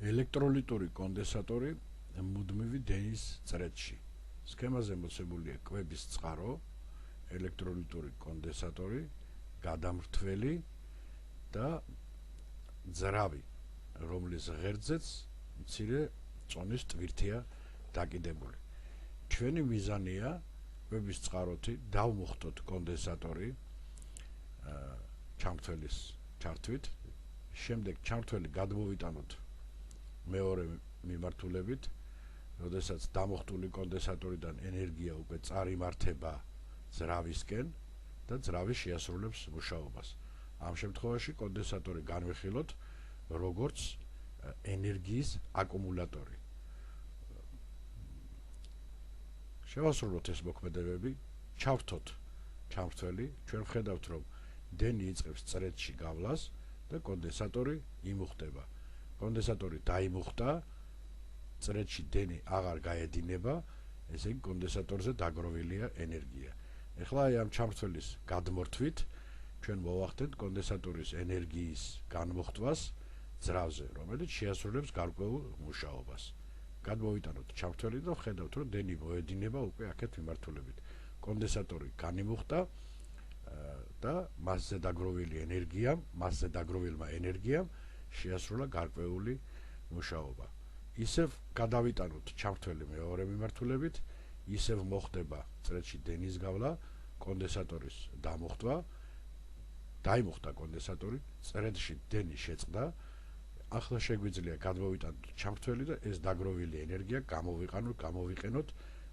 ელექტროლიტური კონდენსატორი მუდმივი დენის წრედში. სქემაზე მოცემულია კვების წყარო, ელექტროლიტური კონდენსატორი, გადამრთველი და ძრავი, რომლის ღერძზეც მცირე წონის ტვირთია დაკიდებული. ჩვენი მიზანია კვების წყაროთი დავმოხტოთ კონდენსატორი ჩამრთველის ჩართვით, შემდეგ ჩამრთველი გადმოვიტანოთ მეორე მიმართულებით, როდესაც დამოხტული კონდენსატორიდან ენერგია უკვე წარიმართება ძრავისკენ და ძრავი შეასრულებს მუშაობას. ამ შემთხვევაში კონდენსატორი განვიხილოთ როგორც ენერგიის აკუმულატორი. შევასრულოთ ეს მოქმედებები, ჩავრთოთ ჩამრთველი, ჩვენ ვხედავთ, რომ დენი იწყებს წრედში გავლას და კონდენსატორი იმუხტება. კონდენსატორი დაიმუხტა, წრედში დენი აღარ გაედინება, ესე იგი კონდენსატორზე დაგროვილია ენერგია. ეხლა ამ ჩამრთველის გადმორთვით ჩვენ მოვახდენთ კონდენსატორის ენერგიის განმოხტვას ძრავზე, რომელიც შეასრულებს გარკვეულ მუშაობას. გადმოვიტანოთ ჩამრთველი და ვხედავთ, რომ დენი მოედინება უკვე აქეთ მიმართულებით. კონდენსატორი განიმუხტა და მასზე დაგროვილმა ენერგიამ შეასრულა გარკვეული მუშაობა. ისევ გადავიტანოთ ჩამრთველი მეორე მიმართულებით, ისევ მოხდება წრედში დენის გავლა, კონდენსატორის დამუხტვა, დაიმუხტა კონდენსატორი, წრედში დენი შეწყდა. ახლა შეგვიძლია გადმოვიტანოთ ჩამრთველი და ეს დაგროვილი ენერგია გამოვიყენოთ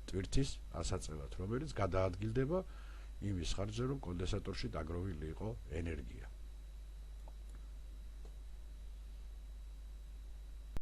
ტვირთის ასაწევად, რომელიც გადაადგილდება იმის ხარჯზე, რომ კონდენსატორში დაგროვილი იყო ენერგია.